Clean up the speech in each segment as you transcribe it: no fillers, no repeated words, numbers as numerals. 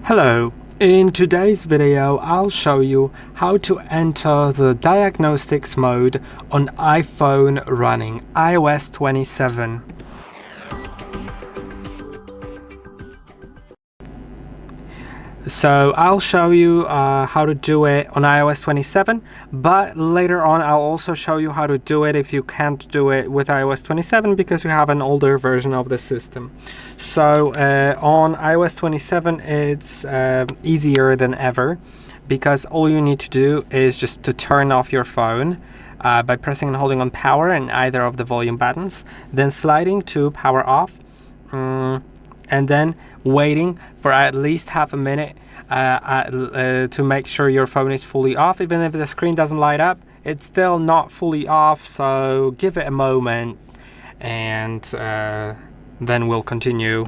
Hello, in today's video I'll show you how to enter the diagnostics mode on iPhone running iOS 27. So I'll show you how to do it on iOS 27, but later on I'll also show you how to do it if you can't do it with iOS 27 because you have an older version of the system. So on iOS 27 it's easier than ever because all you need to do is just to turn off your phone by pressing and holding on power and either of the volume buttons, then sliding to power off, and then waiting for at least half a minute to make sure your phone is fully off. Even if the screen doesn't light up, it's still not fully off, so give it a moment and then we'll continue.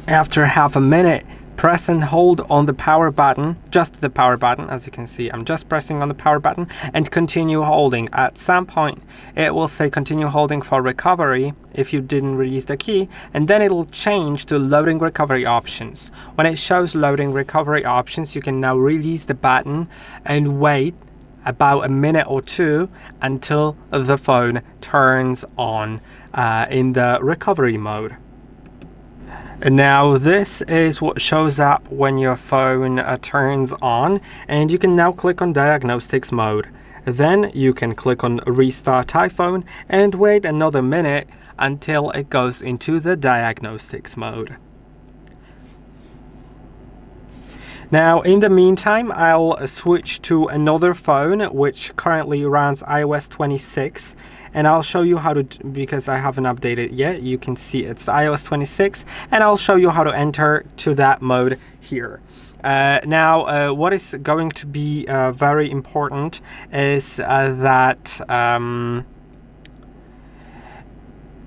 After half a minute, press and hold on the power button, just the power button. As you can see, I'm just pressing on the power button, and continue holding. At some point it will say continue holding for recovery if you didn't release the key, and then it'll change to loading recovery options. When it shows loading recovery options, you can now release the button and wait about a minute or two until the phone turns on in the recovery mode. Now this is what shows up when your phone turns on, and you can now click on diagnostics mode. Then you can click on restart iPhone and wait another minute until it goes into the diagnostics mode. Now in the meantime, I'll switch to another phone which currently runs iOS 26, and I'll show you how to, because I haven't updated yet, you can see it's iOS 26, and I'll show you how to enter to that mode here. Now what is going to be very important is that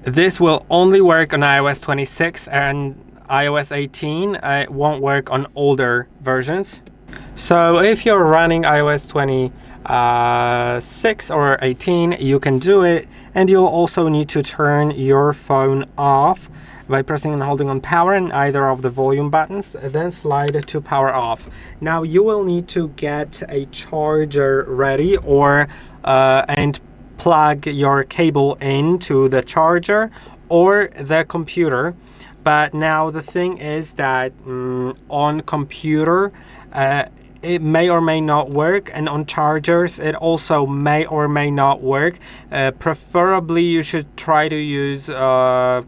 this will only work on iOS 26 and iOS 18. It won't work on older versions. So if you're running iOS 26 or 18, you can do it, and you'll also need to turn your phone off by pressing and holding on power and either of the volume buttons, then slide to power off. Now you will need to get a charger ready or and plug your cable into the charger or the computer. But now the thing is that on computer it may or may not work, and on chargers it also may or may not work. Preferably you should try to use a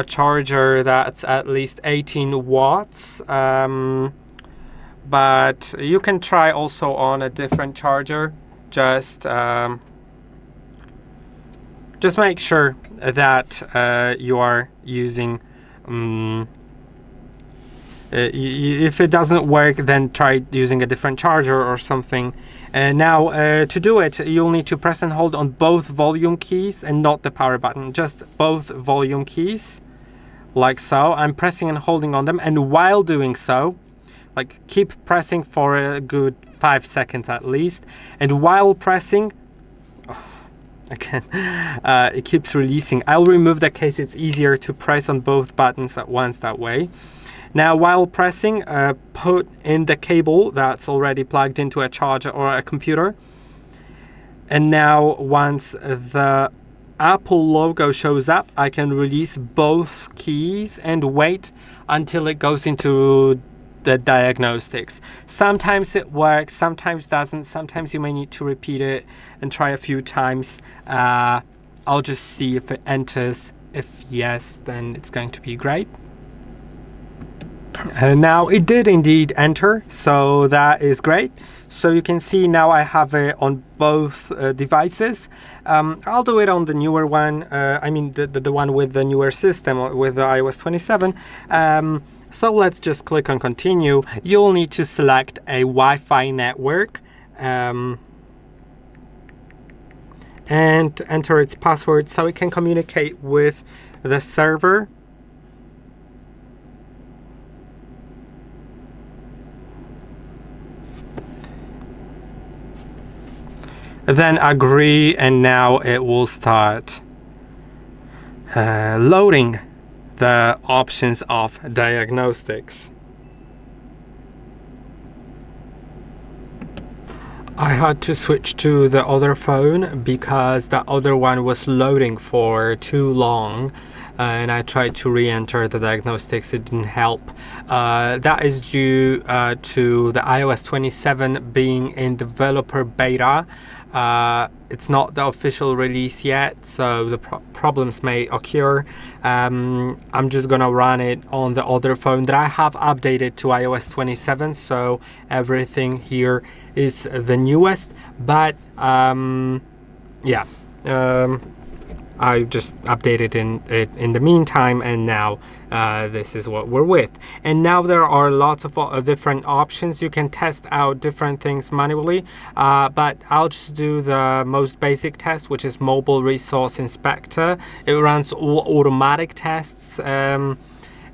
charger that's at least 18 watts, but you can try also on a different charger. Just make sure that you are using if it doesn't work, then try using a different charger or something. Now to do it, you'll need to press and hold on both volume keys and not the power button, just both volume keys, like so. I'm pressing and holding on them, and while doing so, like, keep pressing for a good 5 seconds at least, and while pressing, again, it keeps releasing. I'll remove the case, it's easier to press on both buttons at once that way. Now while pressing, put in the cable that's already plugged into a charger or a computer, and now once the Apple logo shows up, I can release both keys and wait until it goes into the diagnostics. Sometimes it works, sometimes doesn't, sometimes you may need to repeat it and try a few times. I'll just see if it enters. If yes, then it's going to be great. Now it did indeed enter, so that is great. So you can see now I have it on both devices. I'll do it on the newer one, I mean the one with the newer system, with the iOS 27. So let's just click on continue. You'll need to select a Wi-Fi network and enter its password so it can communicate with the server. Then agree, and now it will start loading the options of diagnostics. I had to switch to the other phone because the other one was loading for too long, and I tried to re-enter the diagnostics. It didn't help. That is due to the iOS 27 being in developer beta. It's not the official release yet, so the problems may occur. I'm just gonna run it on the other phone that I have updated to iOS 27, so everything here is the newest. But yeah, I just updated it in the meantime, and now this is what we're with. And now there are lots of different options. You can test out different things manually, but I'll just do the most basic test, which is Mobile Resource Inspector. It runs all automatic tests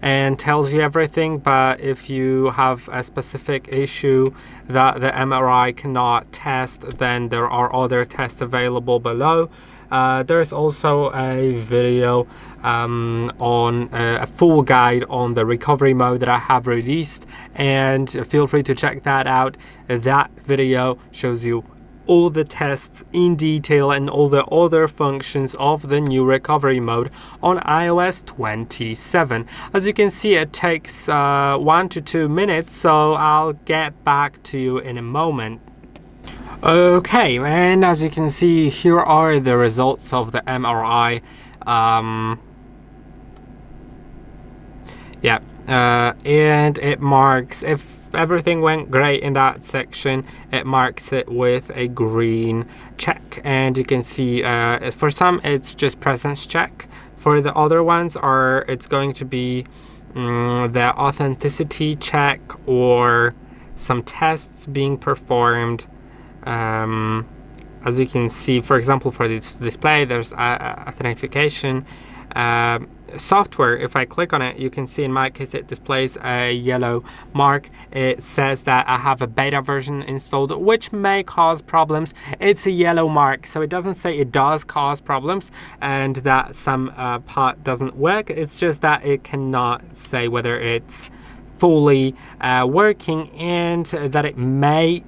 and tells you everything, but if you have a specific issue that the MRI cannot test, then there are other tests available below. There's also a video on a full guide on the recovery mode that I have released, and feel free to check that out. That video shows you all the tests in detail and all the other functions of the new recovery mode on iOS 27. As you can see, it takes 1 to 2 minutes, so I'll get back to you in a moment. Okay, and as you can see, here are the results of the MRI. And it marks, if everything went great in that section, it marks it with a green check. And you can see for some it's just presence check. For the other ones it's going to be the authenticity check or some tests being performed. As you can see, for example, for this display, there's authentication software. If I click on it, you can see in my case it displays a yellow mark. It says that I have a beta version installed, which may cause problems. It's a yellow mark, so it doesn't say it does cause problems and that some part doesn't work. It's just that it cannot say whether it's fully working, and that it may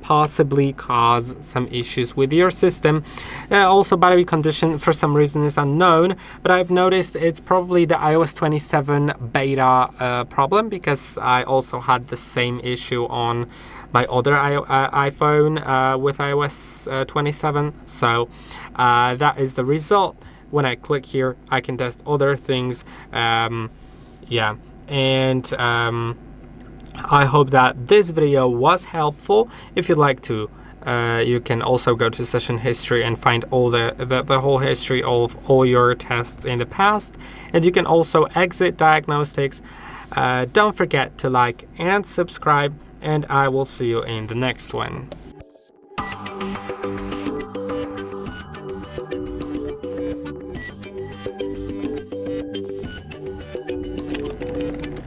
possibly cause some issues with your system. Also, battery condition for some reason is unknown, but I've noticed it's probably the iOS 27 beta problem, because I also had the same issue on my other iPhone with iOS 27. So that is the result. When I click here, I can test other things. I hope that this video was helpful. If you'd like to, you can also go to session history and find all the whole history of all your tests in the past. And you can also exit diagnostics. Don't forget to like and subscribe, and I will see you in the next one.